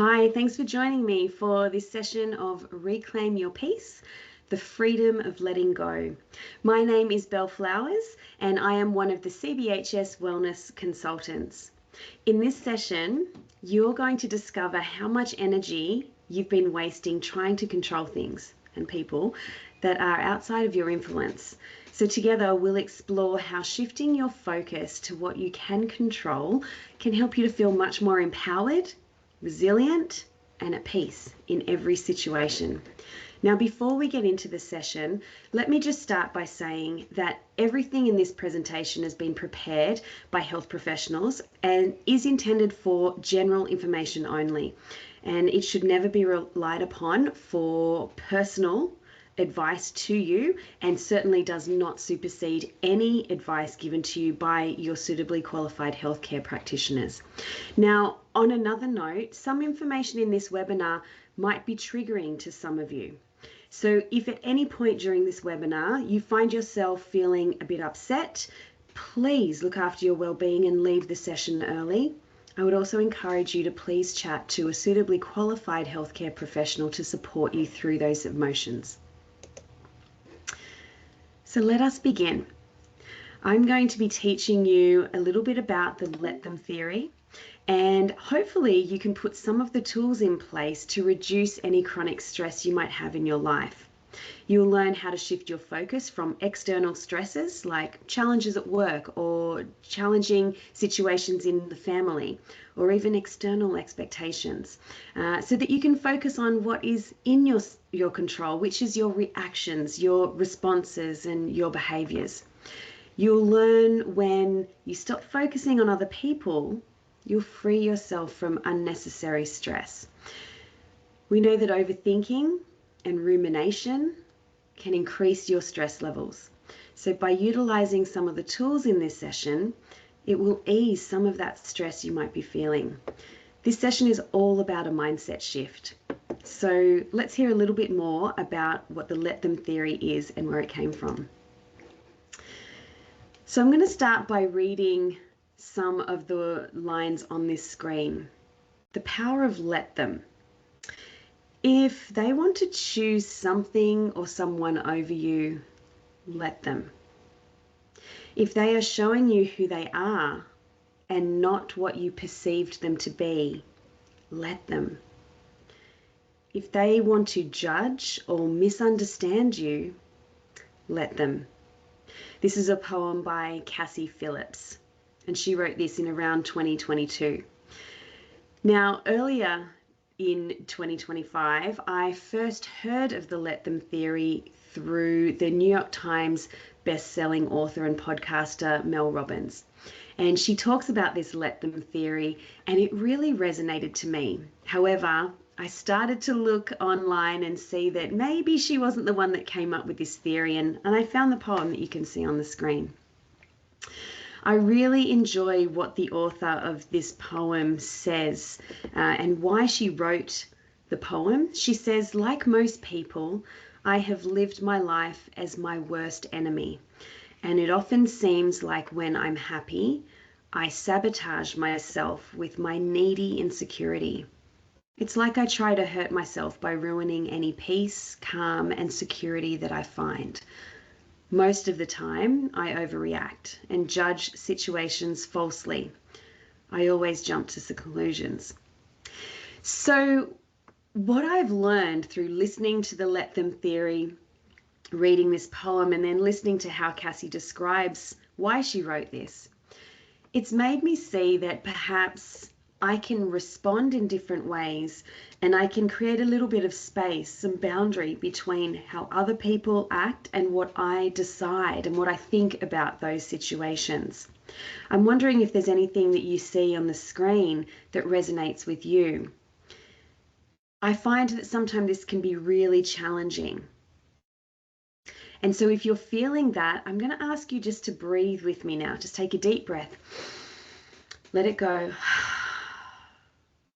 Hi, thanks for joining me for this session of Reclaim Your Peace, the freedom of letting go. My name is Belle Flowers and I am one of the CBHS Wellness Consultants. In this session, you're going to discover how much energy you've been wasting trying to control things and people that are outside of your influence. So together we'll explore how shifting your focus to what you can control can help you to feel much more empowered, resilient, and at peace in every situation. Now, before we get into the session, let me just start by saying that everything in this presentation has been prepared by health professionals and is intended for general information only. And it should never be relied upon for personal advice to you, and certainly does not supersede any advice given to you by your suitably qualified healthcare practitioners. Now, on another note, some information in this webinar might be triggering to some of you. So if at any point during this webinar you find yourself feeling a bit upset, please look after your well-being and leave the session early. I would also encourage you to please chat to a suitably qualified healthcare professional to support you through those emotions. So let us begin. I'm going to be teaching you a little bit about the let them theory, and hopefully you can put some of the tools in place to reduce any chronic stress you might have in your life. You'll learn how to shift your focus from external stresses like challenges at work or challenging situations in the family or even external expectations, so that you can focus on what is in your control, which is your reactions, your responses, and your behaviors. You'll learn when you stop focusing on other people, you'll free yourself from unnecessary stress. We know that overthinking and rumination can increase your stress levels. So by utilizing some of the tools in this session, it will ease some of that stress you might be feeling. This session is all about a mindset shift. So let's hear a little bit more about what the let them theory is and where it came from. So I'm going to start by reading some of the lines on this screen. The power of let them. If they want to choose something or someone over you, let them. If they are showing you who they are and not what you perceived them to be, let them. If they want to judge or misunderstand you, let them. This is a poem by Cassie Phillips, and she wrote this in around 2022. Now, earlier in 2025, I first heard of the let them theory through the New York Times best-selling author and podcaster Mel Robbins. And she talks about this let them theory, and it really resonated to me. However, I started to look online and see that maybe she wasn't the one that came up with this theory, and I found the poem that you can see on the screen. I really enjoy what the author of this poem says and why she wrote the poem. She says, like most people, I have lived my life as my worst enemy, and it often seems like when I'm happy, I sabotage myself with my needy insecurity. It's like I try to hurt myself by ruining any peace, calm, and security that I find. Most of the time, I overreact and judge situations falsely. I always jump to conclusions. So what I've learned through listening to the let them theory, reading this poem, and then listening to how Cassie describes why she wrote this, it's made me see that perhaps I can respond in different ways, and I can create a little bit of space, some boundary between how other people act and what I decide and what I think about those situations. I'm wondering if there's anything that you see on the screen that resonates with you. I find that sometimes this can be really challenging. And so if you're feeling that, I'm going to ask you just to breathe with me now. Just take a deep breath. Let it go.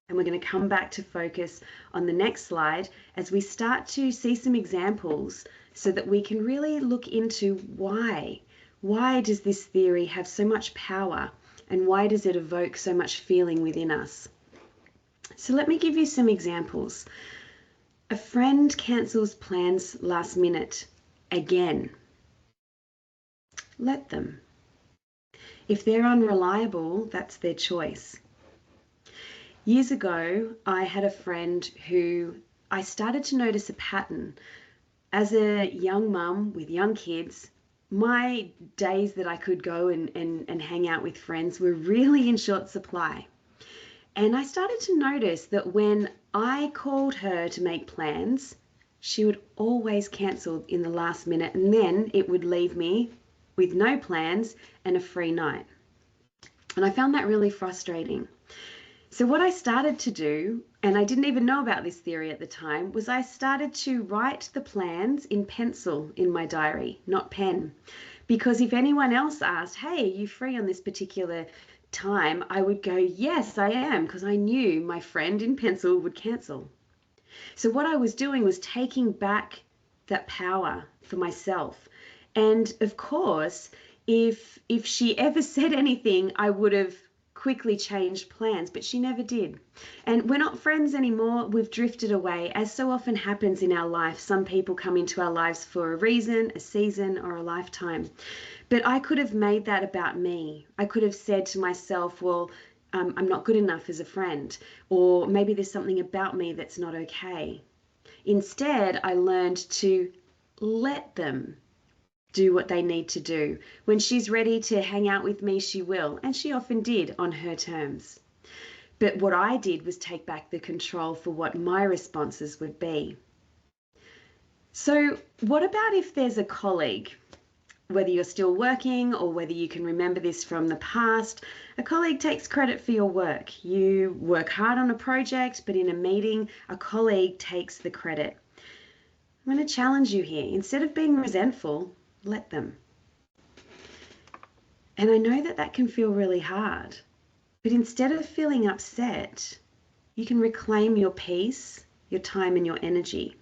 And we're going to come back to focus on the next slide as we start to see some examples so that we can really look into why. Why does this theory have so much power, and why does it evoke so much feeling within us? So let me give you some examples. A friend cancels plans last minute again. Let them. If they're unreliable, that's their choice. Years ago, I had a friend who I started to notice a pattern. As a young mum with young kids, my days that I could go and hang out with friends were really in short supply. And I started to notice that when I called her to make plans, she would always cancel in the last minute, and then it would leave me with no plans and a free night. And I found that really frustrating. So what I started to do, and I didn't even know about this theory at the time, was I started to write the plans in pencil in my diary, not pen. Because if anyone else asked, hey, are you free on this particular time, I would go, yes, I am, because I knew my friend in pencil would cancel. So what I was doing was taking back that power for myself. And of course, if she ever said anything, I would have quickly changed plans, but she never did. And we're not friends anymore. We've drifted away. As so often happens in our life, some people come into our lives for a reason, a season, or a lifetime. But I could have made that about me. I could have said to myself, well, I'm not good enough as a friend, or maybe there's something about me that's not okay. Instead, I learned to let them do what they need to do. When she's ready to hang out with me, she will, and she often did on her terms. But what I did was take back the control for what my responses would be. So what about if there's a colleague, whether you're still working or whether you can remember this from the past, a colleague takes credit for your work. You work hard on a project, but in a meeting, a colleague takes the credit. I'm going to challenge you here. Instead of being resentful, let them. And I know that that can feel really hard, but instead of feeling upset, you can reclaim your peace, your time, and your energy.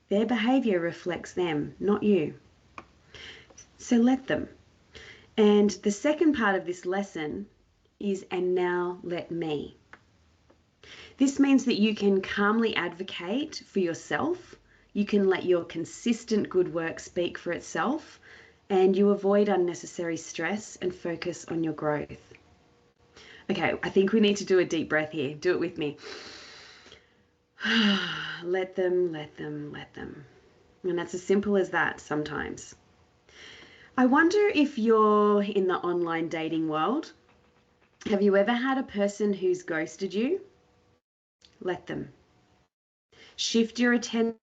Their behavior reflects them, not you. So let them. And the second part of this lesson is, and now let me. This means that you can calmly advocate for yourself. You can let your consistent good work speak for itself, and you avoid unnecessary stress and focus on your growth. Okay, I think we need to do a deep breath here. Do it with me. Let them, let them, let them. And that's as simple as that sometimes. I wonder if you're in the online dating world. Have you ever had a person who's ghosted you? Let them. Shift your attention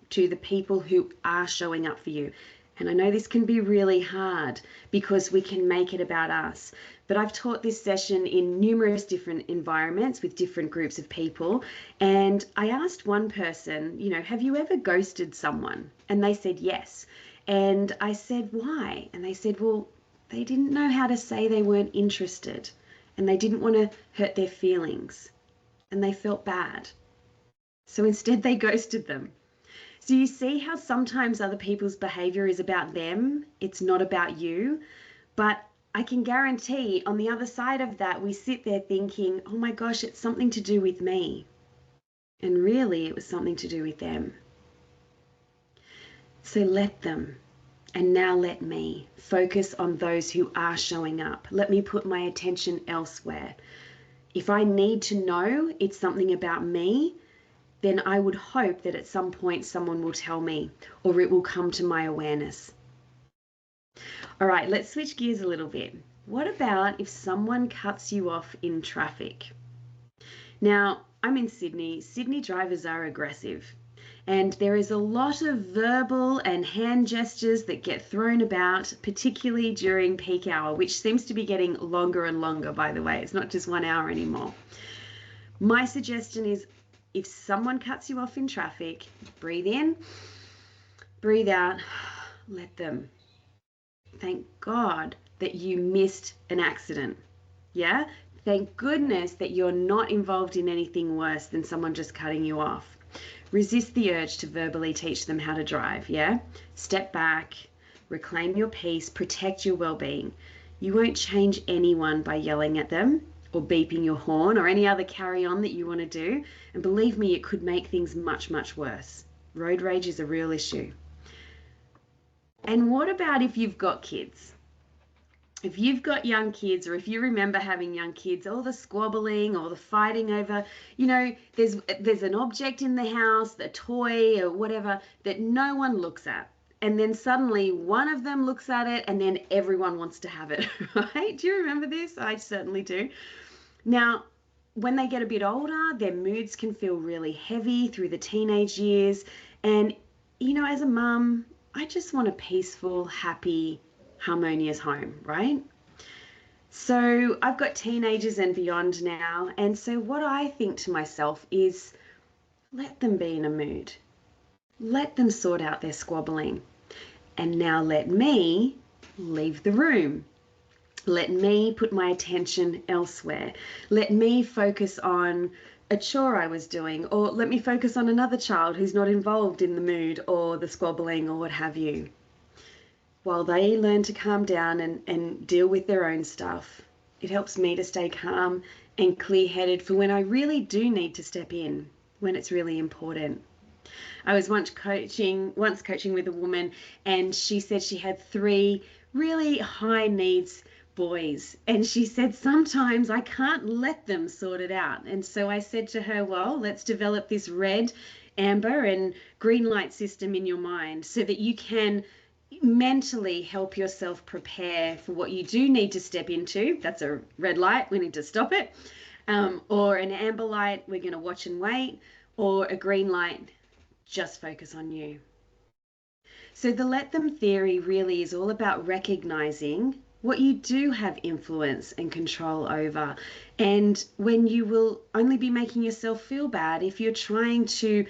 to the people who are showing up for you. And I know this can be really hard because we can make it about us. But I've taught this session in numerous different environments with different groups of people. And I asked one person, have you ever ghosted someone? And they said yes. And I said, why? And they said, well, they didn't know how to say they weren't interested. And they didn't want to hurt their feelings. And they felt bad. So instead they ghosted them. So you see how sometimes other people's behavior is about them. It's not about you. But I can guarantee on the other side of that, we sit there thinking, oh my gosh, it's something to do with me. And really it was something to do with them. So let them. And now let me focus on those who are showing up. Let me put my attention elsewhere. If I need to know it's something about me, then I would hope that at some point someone will tell me, or it will come to my awareness. All right, let's switch gears a little bit. What about if someone cuts you off in traffic? Now, I'm in Sydney. Sydney drivers are aggressive. And there is a lot of verbal and hand gestures that get thrown about, particularly during peak hour, which seems to be getting longer and longer, by the way. It's not just 1 hour anymore. My suggestion is, if someone cuts you off in traffic, breathe in, breathe out, let them. Thank God that you missed an accident. Yeah? Thank goodness that you're not involved in anything worse than someone just cutting you off. Resist the urge to verbally teach them how to drive, yeah? Step back, reclaim your peace, protect your well-being. You won't change anyone by yelling at them or beeping your horn or any other carry on that you want to do. And believe me, it could make things much, much worse. Road rage is a real issue. And what about if you've got kids? If you've got young kids, or if you remember having young kids, all the squabbling or the fighting over, there's an object in the house, a toy or whatever, that no one looks at. And then suddenly one of them looks at it and then everyone wants to have it, right? Do you remember this? I certainly do. Now, when they get a bit older, their moods can feel really heavy through the teenage years. And, as a mum, I just want a peaceful, happy, harmonious home, right? So I've got teenagers and beyond now. And so what I think to myself is, let them be in a mood. Let them sort out their squabbling. And now let me leave the room. Let me put my attention elsewhere. Let me focus on a chore I was doing, or let me focus on another child who's not involved in the mood or the squabbling or what have you. While they learn to calm down and deal with their own stuff, it helps me to stay calm and clear-headed for when I really do need to step in, when it's really important. I was once coaching with a woman, and she said she had 3 really high needs boys, and she said, sometimes I can't let them sort it out. And so I said to her, well, let's develop this red, amber and green light system in your mind so that you can mentally help yourself prepare for what you do need to step into. That's a red light, we need to stop it. Or an amber light, we're going to watch and wait. Or a green light, just focus on you. So the let them theory really is all about recognizing what you do have influence and control over, and when you will only be making yourself feel bad if you're trying to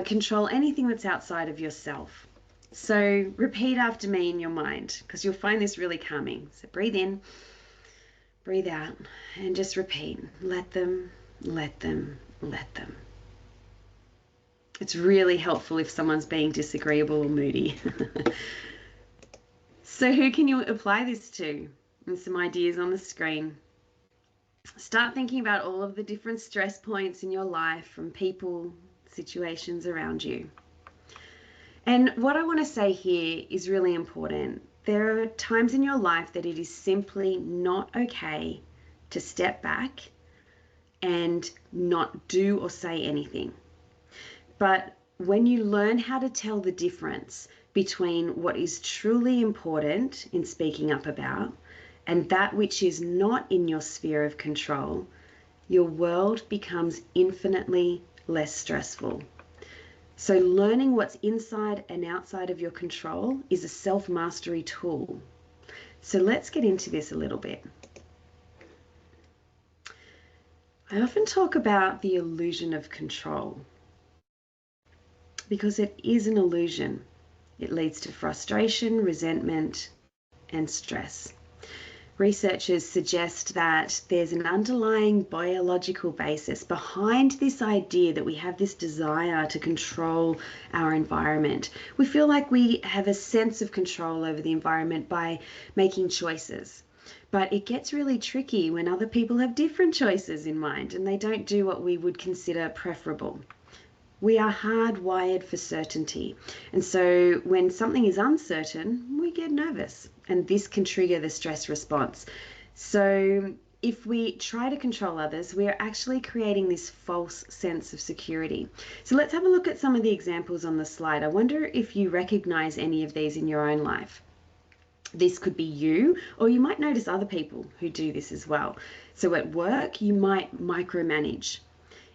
control anything that's outside of yourself. So repeat after me in your mind, because you'll find this really calming. So breathe in, breathe out, and just repeat. Let them, let them, let them. It's really helpful if someone's being disagreeable or moody. So who can you apply this to? And some ideas on the screen. Start thinking about all of the different stress points in your life from people, situations around you. And what I want to say here is really important. There are times in your life that it is simply not okay to step back and not do or say anything. But when you learn how to tell the difference between what is truly important in speaking up about and that which is not in your sphere of control, your world becomes infinitely less stressful. So learning what's inside and outside of your control is a self-mastery tool. So let's get into this a little bit. I often talk about the illusion of control because it is an illusion. It leads to frustration, resentment, and stress. Researchers suggest that there's an underlying biological basis behind this idea that we have this desire to control our environment. We feel like we have a sense of control over the environment by making choices. But it gets really tricky when other people have different choices in mind and they don't do what we would consider preferable. We are hardwired for certainty. And so when something is uncertain, we get nervous, and this can trigger the stress response. So if we try to control others, we are actually creating this false sense of security. So let's have a look at some of the examples on the slide. I wonder if you recognize any of these in your own life. This could be you, or you might notice other people who do this as well. So at work, you might micromanage.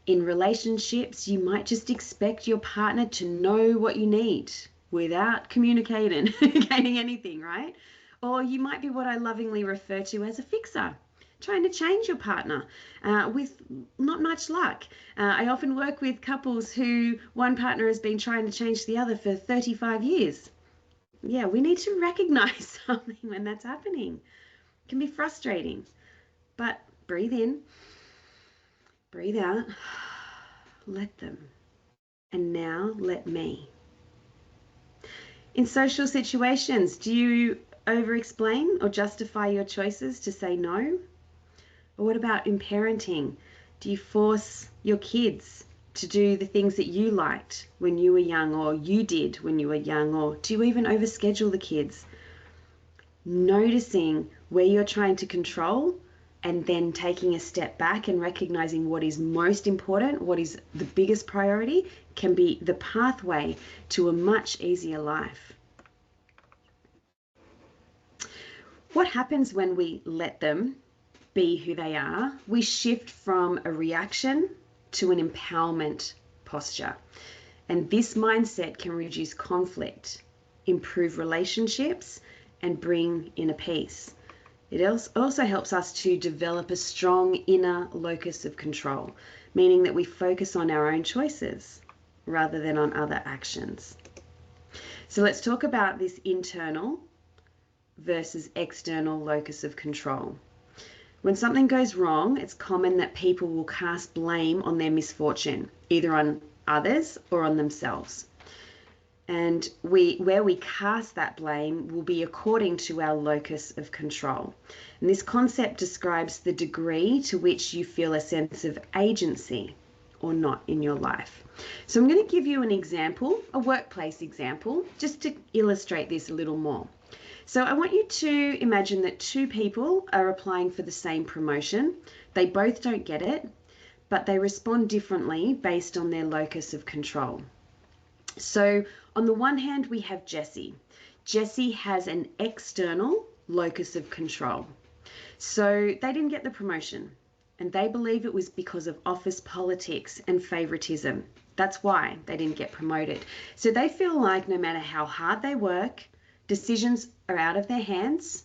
In relationships, you might just expect your partner to know what you need without communicating anything, right? Or you might be what I lovingly refer to as a fixer, trying to change your partner with not much luck. I often work with couples who one partner has been trying to change the other for 35 years. Yeah, we need to recognize something when that's happening. It can be frustrating, but breathe in. Breathe out, let them, and now let me. In social situations, do you over-explain or justify your choices to say no? Or what about in parenting? Do you force your kids to do the things that you liked when you were young, or you did when you were young? Or do you even overschedule the kids? Noticing where you're trying to control and then taking a step back and recognizing what is most important, what is the biggest priority, can be the pathway to a much easier life. What happens when we let them be who they are? We shift from a reaction to an empowerment posture. And this mindset can reduce conflict, improve relationships, and bring inner peace. It also helps us to develop a strong inner locus of control, meaning that we focus on our own choices rather than on other actions. So let's talk about this internal versus external locus of control. When something goes wrong, it's common that people will cast blame on their misfortune, either on others or on themselves. And where we cast that blame will be according to our locus of control. And this concept describes the degree to which you feel a sense of agency or not in your life. So I'm going to give you an example, a workplace example, just to illustrate this a little more. So I want you to imagine that two people are applying for the same promotion. They both don't get it, but they respond differently based on their locus of control. So on the one hand, we have Jessie. Jessie has an external locus of control. So they didn't get the promotion, and they believe it was because of office politics and favoritism. That's why they didn't get promoted. So they feel like no matter how hard they work, decisions are out of their hands,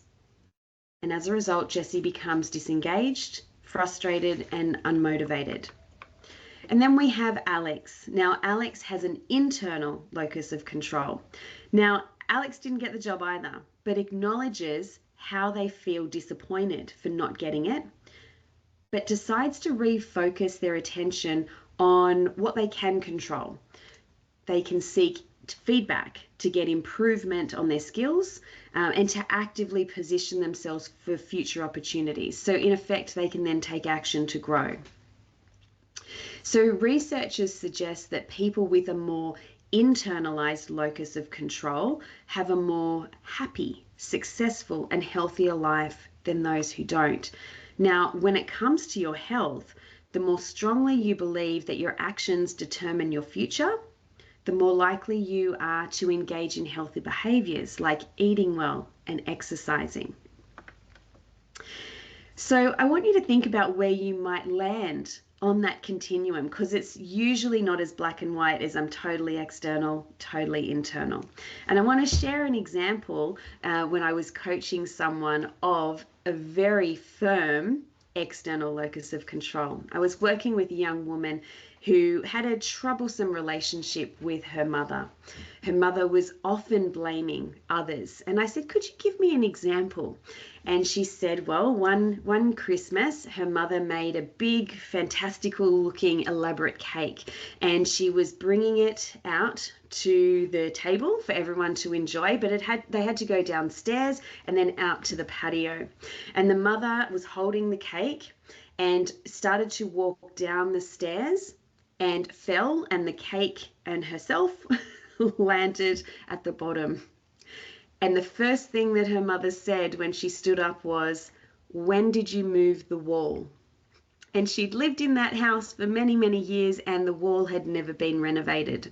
and as a result, Jessie becomes disengaged, frustrated, and unmotivated. And then we have Alex. Now, Alex has an internal locus of control. Now, Alex didn't get the job either, but acknowledges how they feel disappointed for not getting it, but decides to refocus their attention on what they can control. They can seek feedback to get improvement on their skills and to actively position themselves for future opportunities. So in effect, they can then take action to grow. So researchers suggest that people with a more internalized locus of control have a more happy, successful, and healthier life than those who don't. Now, when it comes to your health, the more strongly you believe that your actions determine your future, the more likely you are to engage in healthy behaviors like eating well and exercising. So I want you to think about where you might land on that continuum, because it's usually not as black and white as I'm totally external, totally internal. And I want to share an example when I was coaching someone of a very firm external locus of control. I was working with a young woman who had a troublesome relationship with her mother. Her mother was often blaming others. And I said, could you give me an example? And she said, well, one Christmas, her mother made a big, fantastical looking, elaborate cake. And she was bringing it out to the table for everyone to enjoy, but they had to go downstairs and then out to the patio. And the mother was holding the cake and started to walk down the stairs and fell, and the cake and herself landed at the bottom. And the first thing that her mother said when she stood up was, "When did you move the wall?" And she'd lived in that house for many, many years, and the wall had never been renovated.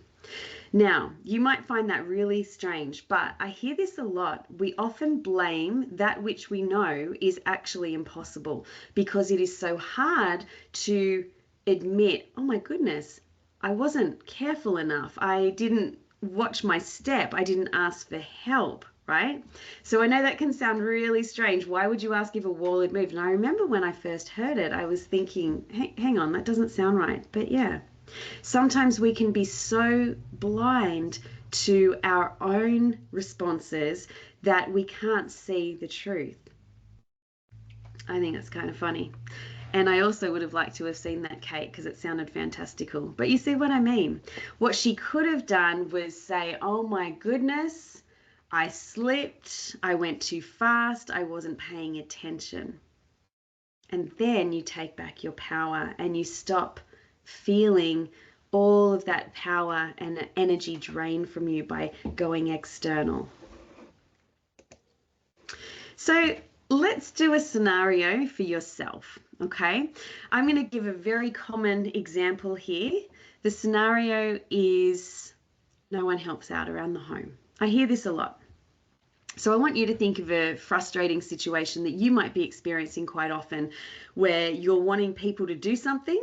Now, you might find that really strange, but I hear this a lot. We often blame that which we know is actually impossible because it is so hard to admit, oh my goodness, I wasn't careful enough. I didn't watch my step. I didn't ask for help, right? So I know that can sound really strange. Why would you ask if a wall had moved? And I remember when I first heard it, I was thinking, hey, hang on, that doesn't sound right. But yeah, sometimes we can be so blind to our own responses that we can't see the truth. I think it's kind of funny. And I also would have liked to have seen that cake because it sounded fantastical. But you see what I mean? What she could have done was say, oh my goodness, I slipped, I went too fast, I wasn't paying attention. And then you take back your power and you stop feeling all of that power and energy drain from you by going external. So let's do a scenario for yourself, okay? I'm going to give a very common example here. The scenario is no one helps out around the home. I hear this a lot. So I want you to think of a frustrating situation that you might be experiencing quite often where you're wanting people to do something,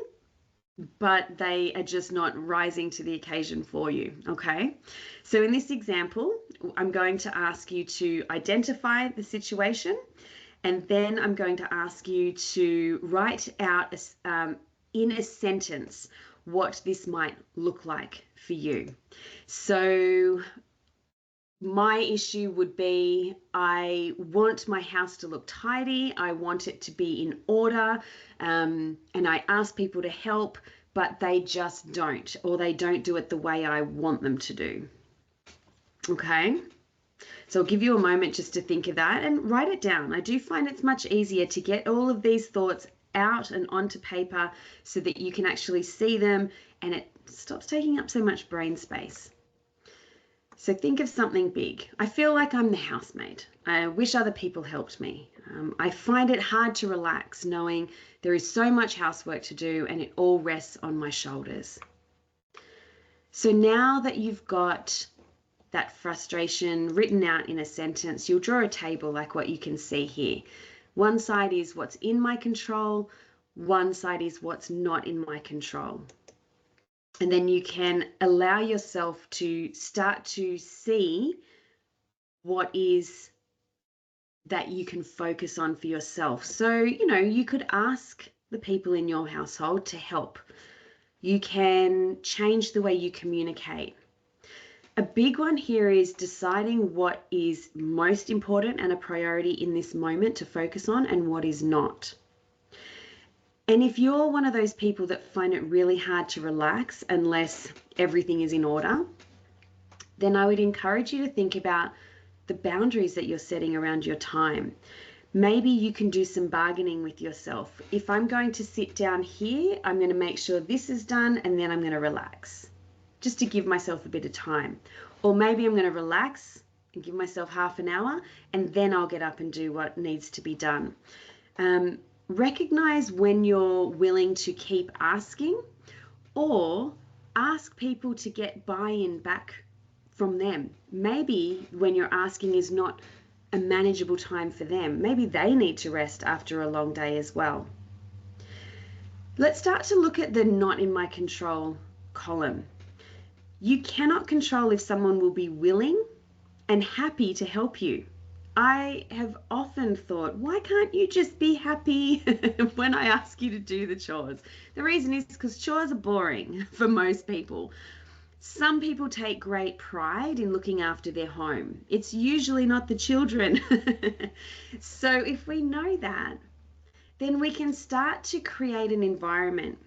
but they are just not rising to the occasion for you, okay? So in this example, I'm going to ask you to identify the situation, and then I'm going to ask you to write out in a sentence what this might look like for you. So my issue would be, I want my house to look tidy. I want it to be in order. And I ask people to help, but they just don't, or they don't do it the way I want them to do. Okay. So I'll give you a moment just to think of that and write it down. I do find it's much easier to get all of these thoughts out and onto paper so that you can actually see them and it stops taking up so much brain space. So think of something big. I feel like I'm the housemaid. I wish other people helped me. I find it hard to relax knowing there is so much housework to do and it all rests on my shoulders. So now that you've got that frustration written out in a sentence, you'll draw a table like what you can see here. One side is what's in my control, one side is what's not in my control. And then you can allow yourself to start to see what is that you can focus on for yourself. So, you could ask the people in your household to help. You can change the way you communicate. A big one here is deciding what is most important and a priority in this moment to focus on and what is not. And if you're one of those people that find it really hard to relax unless everything is in order, then I would encourage you to think about the boundaries that you're setting around your time. Maybe you can do some bargaining with yourself. If I'm going to sit down here, I'm going to make sure this is done and then I'm going to relax, just to give myself a bit of time. Or maybe I'm going to relax and give myself half an hour and then I'll get up and do what needs to be done. Recognize when you're willing to keep asking, or ask people to get buy-in back from them. Maybe when you're asking is not a manageable time for them. Maybe they need to rest after a long day as well. Let's start to look at the not in my control column. You cannot control if someone will be willing and happy to help you. I have often thought, why can't you just be happy when I ask you to do the chores? The reason is because chores are boring for most people. Some people take great pride in looking after their home. It's usually not the children. So if we know that, then we can start to create an environment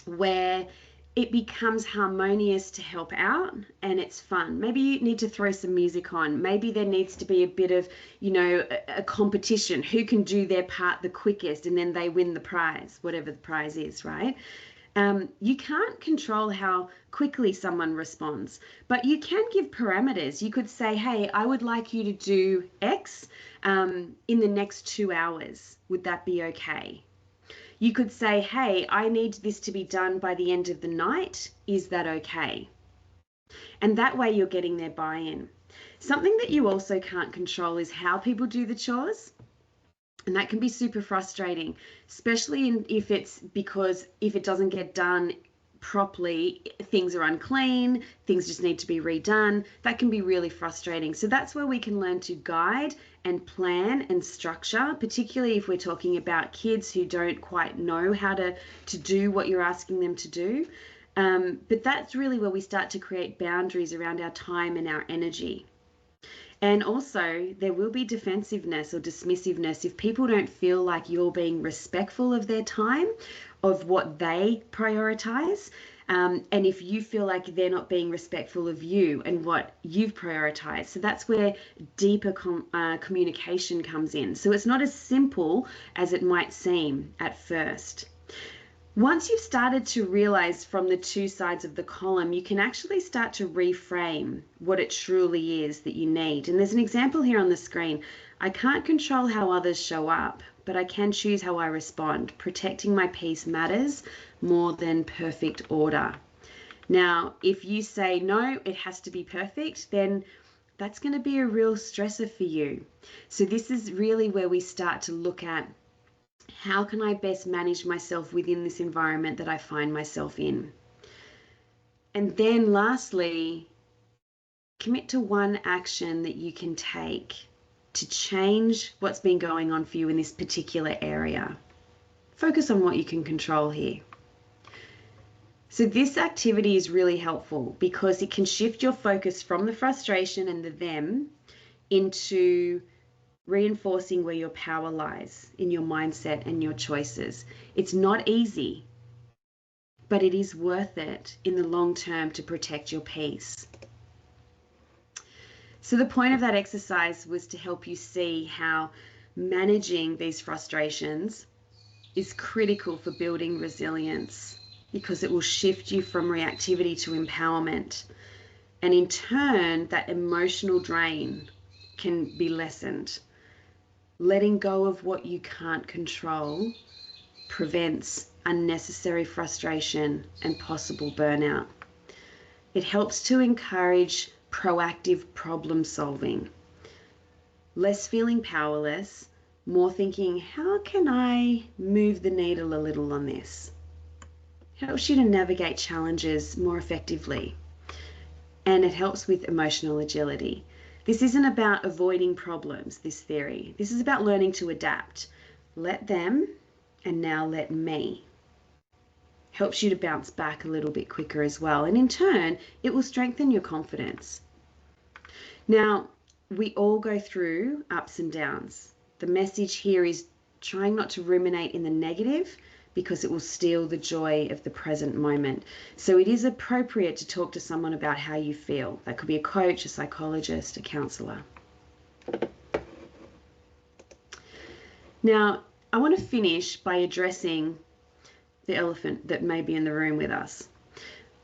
where it becomes harmonious to help out and it's fun. Maybe you need to throw some music on. Maybe there needs to be a bit of, a competition. Who can do their part the quickest and then they win the prize, whatever the prize is, right? You can't control how quickly someone responds, but you can give parameters. You could say, hey, I would like you to do X in the next 2 hours. Would that be okay? You could say, hey, I need this to be done by the end of the night. Is that okay? And that way you're getting their buy-in. Something that you also can't control is how people do the chores. And that can be super frustrating, especially if it doesn't get done properly, things are unclean, things just need to be redone. That can be really frustrating. So that's where we can learn to guide and plan and structure, particularly if we're talking about kids who don't quite know how to do what you're asking them to do. But that's really where we start to create boundaries around our time and our energy. And also, there will be defensiveness or dismissiveness if people don't feel like you're being respectful of their time of what they prioritize. And if you feel like they're not being respectful of you and what you've prioritized. So that's where deeper communication comes in. So it's not as simple as it might seem at first. Once you've started to realize from the two sides of the column, you can actually start to reframe what it truly is that you need. And there's an example here on the screen. I can't control how others show up, but I can choose how I respond. Protecting my peace matters more than perfect order. Now, if you say, no, it has to be perfect, then that's going to be a real stressor for you. So this is really where we start to look at, how can I best manage myself within this environment that I find myself in? And then lastly, commit to one action that you can take to change what's been going on for you in this particular area. Focus on what you can control here. So this activity is really helpful because it can shift your focus from the frustration and the them into reinforcing where your power lies in your mindset and your choices. It's not easy, but it is worth it in the long term to protect your peace. So the point of that exercise was to help you see how managing these frustrations is critical for building resilience, because it will shift you from reactivity to empowerment. And in turn, that emotional drain can be lessened. Letting go of what you can't control prevents unnecessary frustration and possible burnout. It helps to encourage proactive problem solving. Less feeling powerless, more thinking, how can I move the needle a little on this? Helps you to navigate challenges more effectively. And it helps with emotional agility. This isn't about avoiding problems, this theory. This is about learning to adapt. Let them, and now let me. Helps you to bounce back a little bit quicker as well. And in turn, it will strengthen your confidence. Now, we all go through ups and downs. The message here is trying not to ruminate in the negative, because it will steal the joy of the present moment. So it is appropriate to talk to someone about how you feel. That could be a coach, a psychologist, a counselor. Now, I want to finish by addressing the elephant that may be in the room with us.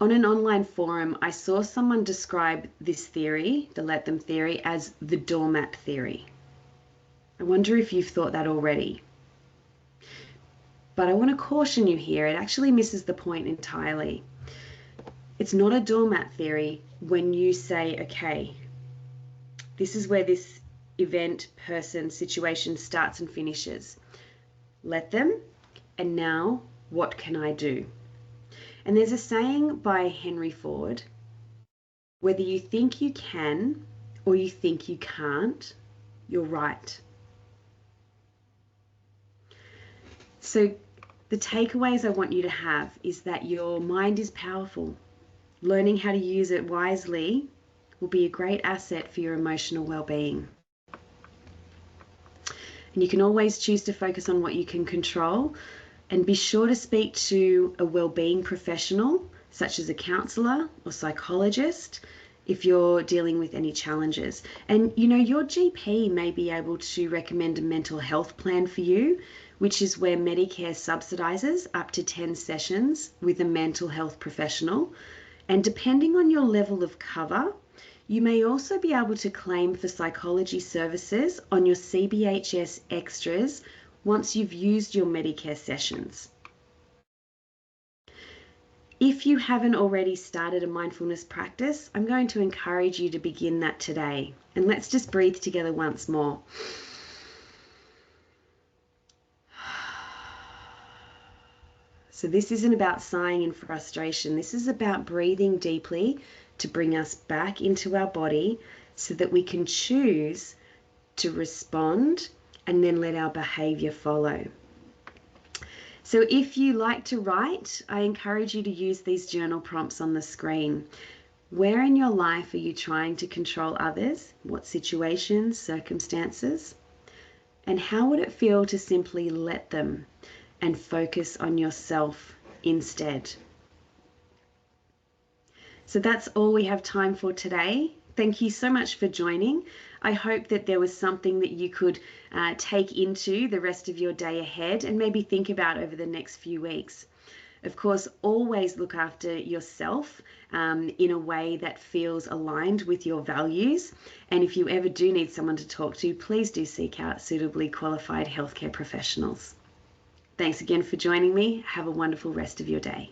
On an online forum, I saw someone describe this theory, the let them theory, as the doormat theory. I wonder if you've thought that already. But I want to caution you here, it actually misses the point entirely. It's not a doormat theory when you say, okay, this is where this event, person, situation starts and finishes. Let them, and now what can I do? And there's a saying by Henry Ford, whether you think you can or you think you can't, you're right. So the takeaways I want you to have is that your mind is powerful. Learning how to use it wisely will be a great asset for your emotional well-being. And you can always choose to focus on what you can control, and be sure to speak to a well-being professional, such as a counselor or psychologist, if you're dealing with any challenges. And you know, your GP may be able to recommend a mental health plan for you, which is where Medicare subsidizes up to 10 sessions with a mental health professional. And depending on your level of cover, you may also be able to claim for psychology services on your CBHS extras once you've used your Medicare sessions. If you haven't already started a mindfulness practice, I'm going to encourage you to begin that today. And let's just breathe together once more. So this isn't about sighing in frustration. This is about breathing deeply to bring us back into our body so that we can choose to respond and then let our behavior follow. So if you like to write, I encourage you to use these journal prompts on the screen. Where in your life are you trying to control others? What situations, circumstances? And how would it feel to simply let them and focus on yourself instead. So that's all we have time for today. Thank you so much for joining. I hope that there was something that you could take into the rest of your day ahead and maybe think about over the next few weeks. Of course, always look after yourself in a way that feels aligned with your values. And if you ever do need someone to talk to, please do seek out suitably qualified healthcare professionals. Thanks again for joining me. Have a wonderful rest of your day.